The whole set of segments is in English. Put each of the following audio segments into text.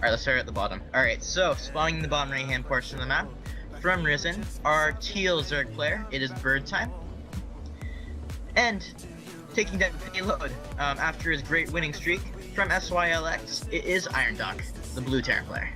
Alright, let's start at the bottom. Alright, so spawning in the bottom right hand portion of the map, from Risen, our teal Zerg player, it is bird time. And taking down payload after his great winning streak from SYLX, it is Iron Dog, the blue Terran player.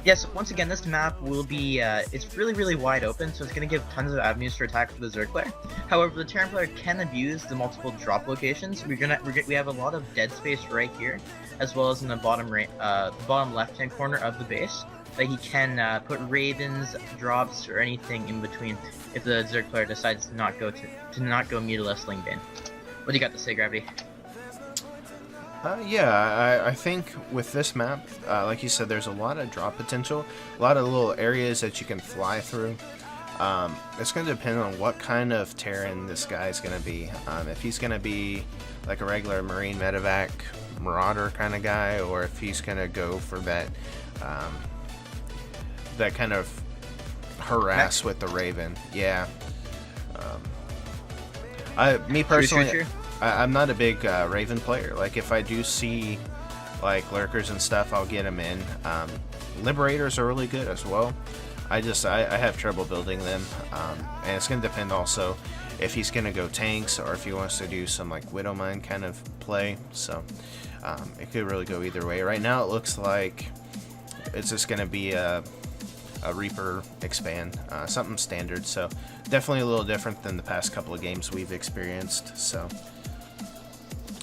Yes, once again, this map will be, it's really wide open, so it's going to give tons of avenues for attack for the Zerg player. However, the Terran player can abuse the multiple drop locations. We have a lot of dead space right here, as well as in the bottom bottom left-hand corner of the base, that he can put ravens, drops, or anything in between if the Zerg player decides to not go Mutalisk Lingbane. What do you got to say, Gravity? Yeah, I think with this map, like you said, there's a lot of drop potential, a lot of little areas that you can fly through. It's going to depend on what kind of Terran this guy is going to be. If he's going to be like a regular Marine Medevac Marauder kind of guy, or if he's going to go for that that kind of harass with the Raven. Yeah. Me personally, True. I'm not a big Raven player. Like, if I do see like lurkers and stuff, I'll get them in. Liberators are really good as well. I have trouble building them, and it's gonna depend also if he's gonna go tanks or if he wants to do some like Widowmine kind of play. So it could really go either way. Right now it looks like it's just gonna be a Reaper expand, something standard. So definitely a little different than the past couple of games we've experienced. So.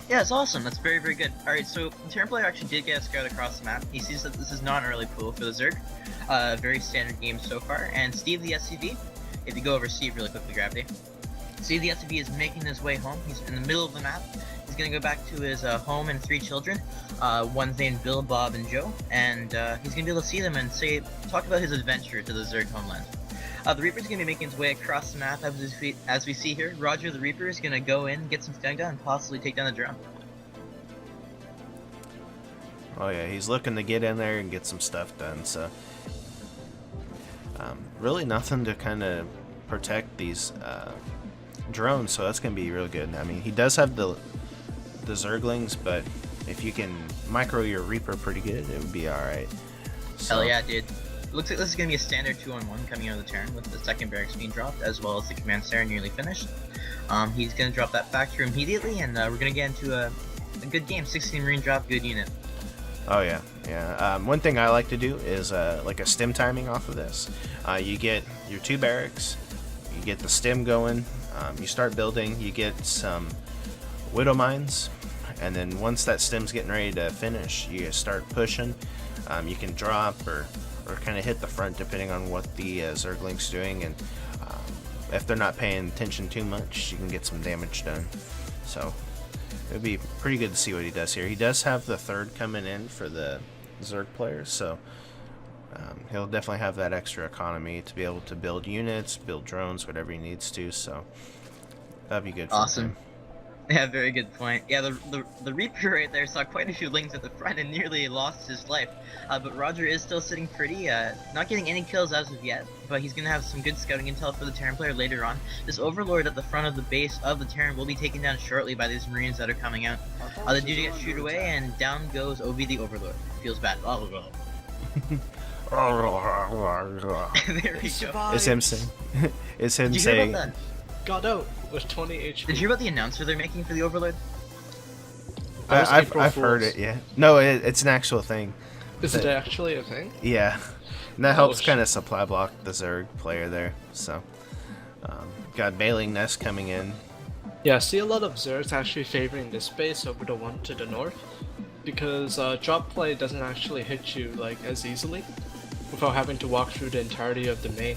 Yeah, it's awesome. That's very good. Alright, so the Terran player actually did get a scout across the map. He sees that this is not an early pool for the Zerg. Very standard game so far. And Steve the SCV, if you go over Steve really quickly, Gravity. Steve the SCV is making his way home. He's in the middle of the map. He's going to go back to his home and 3 children. One's named Bill, Bob, and Joe. And he's going to be able to see them and talk about his adventure to the Zerg homeland. The Reaper's going to be making his way across the map as we see here. Roger the Reaper is going to go in, get some stun gun, and possibly take down the drone. Oh yeah, he's looking to get in there and get some stuff done, so... really nothing to kind of protect these drones, so that's going to be real good. I mean, he does have the Zerglings, but if you can micro your Reaper pretty good, it would be alright. So, Hell yeah, dude. Looks like this is going to be a standard 2-on-1 coming out of the Terran with the second barracks being dropped, as well as the command center nearly finished. He's going to drop that factory immediately, and we're going to get into a good game. 16 Marine drop, good unit. Oh yeah, yeah. One thing I like to do is like a stem timing off of this. You get your 2 barracks, you get the stem going, you start building, you get some Widow Mines, and then once that stem's getting ready to finish, you start pushing. You can drop or kind of hit the front depending on what the Zergling's doing, and if they're not paying attention too much, you can get some damage done. So it would be pretty good to see what he does here. He does have the 3rd coming in for the Zerg players, so he'll definitely have that extra economy to be able to build units, build drones, whatever he needs to, so that'd be good for him. Yeah, very good point. Yeah, the Reaper right there saw quite a few lings at the front and nearly lost his life. But Roger is still sitting pretty, not getting any kills as of yet, but he's going to have some good scouting intel for the Terran player later on. This Overlord at the front of the base of the Terran will be taken down shortly by these Marines that are coming out. The dude gets shoot away, and down goes Obi the Overlord. Feels bad. There we go. It's him saying. It's him Did you hear saying. about that? Got out with 20 HP. Did you hear about the announcer they're making for the Overlord? I've heard it. Yeah. No, it's an actual thing. Is it actually a thing? Yeah. And that helps kind of supply block the Zerg player there. So, got Bailing Nest coming in. Yeah, I see a lot of Zergs actually favoring this base over the one to the north, because drop play doesn't actually hit you like as easily without having to walk through the entirety of the main.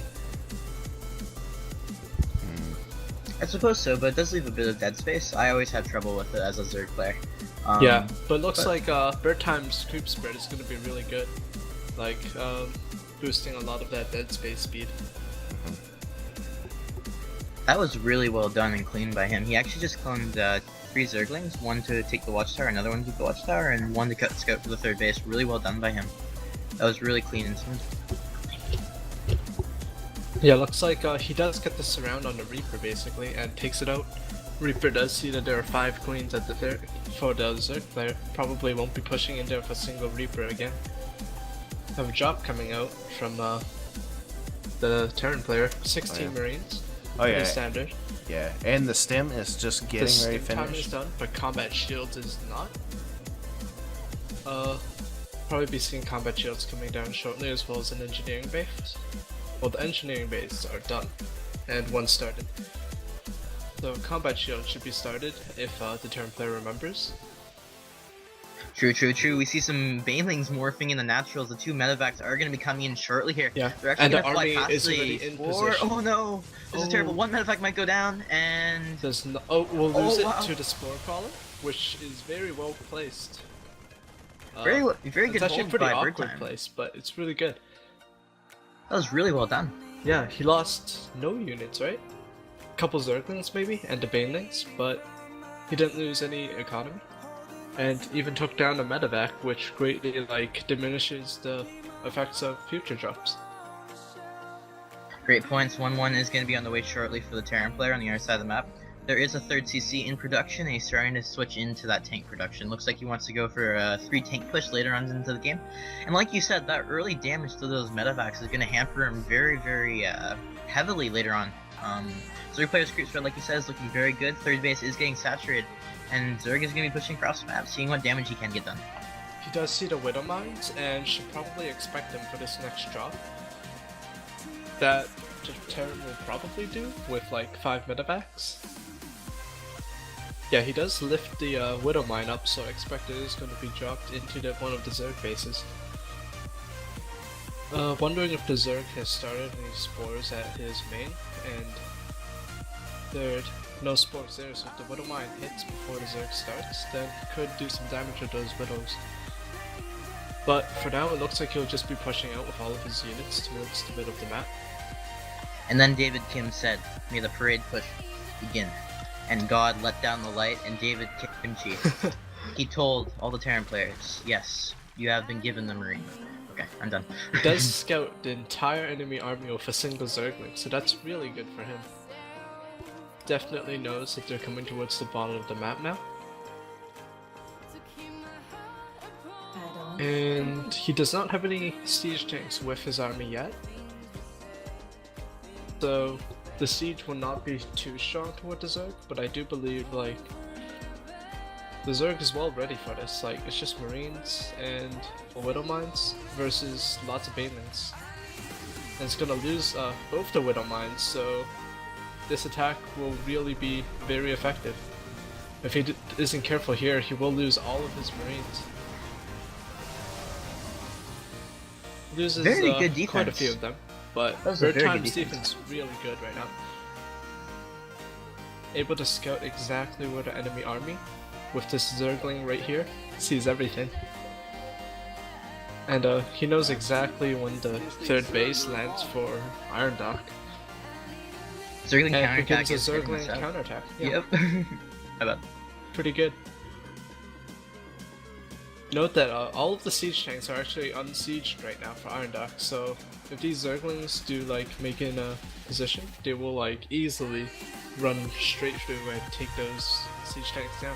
I suppose so, but it does leave a bit of dead space. I always have trouble with it as a Zerg player. Yeah, but it looks like Bird Time's creep spread is going to be really good, like boosting a lot of that dead space speed. That was really well done and clean by him. He actually just cloned 3 Zerglings, one to take the Watchtower, another one to take the Watchtower, and one to cut scout for the 3rd base. Really well done by him. That was really clean and smooth. Yeah, looks like he does get the surround on the Reaper basically and takes it out Reaper does see that there are 5 queens at the for the Zerg player, probably won't be pushing in there with a single Reaper again. Have a drop coming out from the Terran player, 16 Marines. Oh yeah, Pretty standard. yeah. And the stem is just getting The ready to stim time finish. is done, but combat shields is not. Probably be seeing combat shields coming down shortly, as well as an engineering base. Well, the engineering bases are done, and one started. So combat shield should be started if the Terran player remembers. True, true, true. We see some Banelings morphing in the naturals. The 2 medevacs are going to be coming in shortly here. Yeah, They're actually and the going to fly army past is the already in 4. position. Oh no! This is Oh. terrible. 1 medevac might go down, and There's no. Oh, we'll lose wow. it to the Spore Crawler, which is very well placed. very good It's actually a hold pretty by awkward Birdtime. place, but it's really good. That was really well done. Yeah, he lost no units, right? Couple Zerglings maybe, and the Banelings, but he didn't lose any economy. And even took down a medevac, which greatly diminishes the effects of future drops. Great points. 1-1 is going to be on the way shortly for the Terran player on the other side of the map. There is a 3rd CC in production, and he's starting to switch into that tank production. Looks like he wants to go for a 3 tank push later on into the game. And like you said, that early damage to those medevacs is going to hamper him very, very heavily later on. Zerg player's creep spread, like you said, is looking very good. 3rd base is getting saturated, and Zerg is going to be pushing across the map, seeing what damage he can get done. He does see the Widow Mines, and should probably expect them for this next drop. That Terran will probably do with like 5 medevacs. Yeah, he does lift the Widow Mine up, so I expect it is going to be dropped into one of the Zerg bases. Wondering if the Zerg has started any spores at his main, and there are no spores there, so if the Widow Mine hits before the Zerg starts, then he could do some damage to those Widows. But for now, it looks like he'll just be pushing out with all of his units towards the mid of the map. And then David Kim said, "May the parade push begin." And God let down the light, and David Kimchi, he told all the Terran players, "Yes, you have been given the Marine." Okay, I'm done. He does scout the entire enemy army with a single Zergling, so that's really good for him. Definitely knows that they're coming towards the bottom of the map now. And he does not have any siege tanks with his army yet. So the siege will not be too strong toward the Zerg, but I do believe the Zerg is well ready for this. It's just Marines and Widow Mines versus lots of Banelings. And it's gonna lose both the Widow Mines, so this attack will really be very effective. If he isn't careful here, he will lose all of his Marines. Loses Very good quite a defense. few of them, but That was a very good Birdtime's defense. defense really good right now. Able to scout exactly where the enemy army, with this Zergling right here, sees everything. And he knows exactly when the 3rd base lands for Iron Dock. Zergling And counterattack begins a is hitting Zergling this up. counterattack. Yeah, Yep. How about? pretty good. Note that all of the siege tanks are actually unsieged right now for Iron Dock, so if these Zerglings do make it in a position, they will easily run straight through and take those siege tanks down.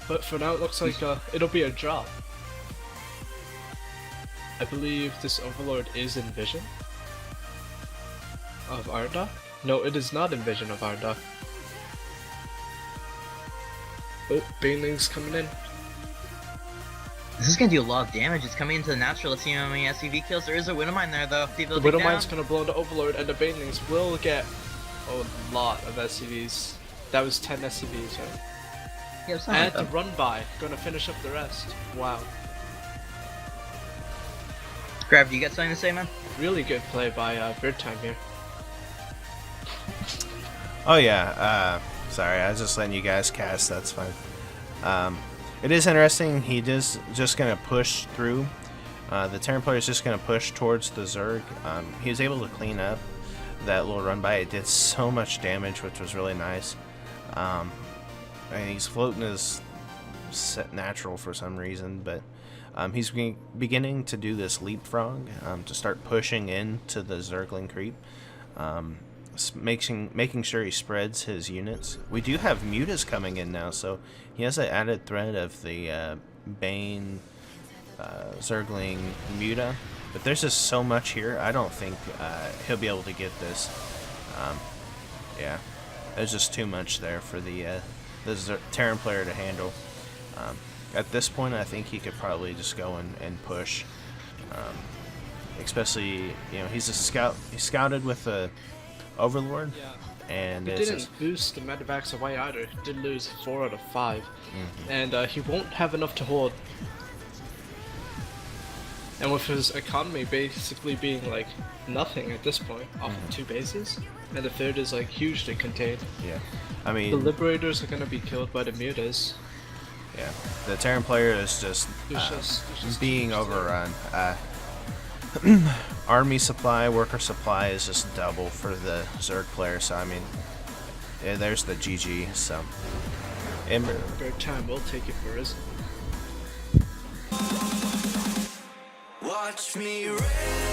But for now it looks like it'll be a drop. I believe this Overlord is in Vision of Iron Dock? No, it is not in Vision of Iron Dock. Oh, Baneling's coming in. This is gonna do a lot of damage. It's coming into the natural. Let's see how many SCV kills. There is a Widow Mine there though. See if The they'll Widow take down. Mine's gonna blow the Overlord, and the Banelings will get a lot of SCVs. That was 10 SCVs, right? Yeah, something And like the that. run by, gonna finish up the rest. Wow. Gravity, you got something to say, man? Really good play by Birdtime here. Oh yeah, sorry, I was just letting you guys cast, that's fine. It is interesting, he is just going to push through. The Terran player is just going to push towards the Zerg. He was able to clean up that little run by. It did so much damage, which was really nice. And he's floating his set natural for some reason, but he's beginning to do this leapfrog to start pushing into the Zergling creep. making sure he spreads his units. We do have Mutas coming in now, so he has an added threat of the Bane, Zergling, Muta. But there's just so much here. I don't think he'll be able to get this. Yeah, there's just too much there for the Terran player to handle. At this point, I think he could probably just go and push. Especially, he's a scout. He scouted with the Overlord, and he didn't boost the medevacs away either. He did lose 4 out of 5, and he won't have enough to hold. And with his economy basically being like nothing at this point, off of 2 bases, and the third is like hugely contained. Yeah, I mean, the Liberators are gonna be killed by the Mutas. Yeah, the Terran player is just, being overrun. Army supply, worker supply is just double for the Zerg player, so I mean, yeah, there's the GG, so. Third time, we'll take it for us. Watch me rain.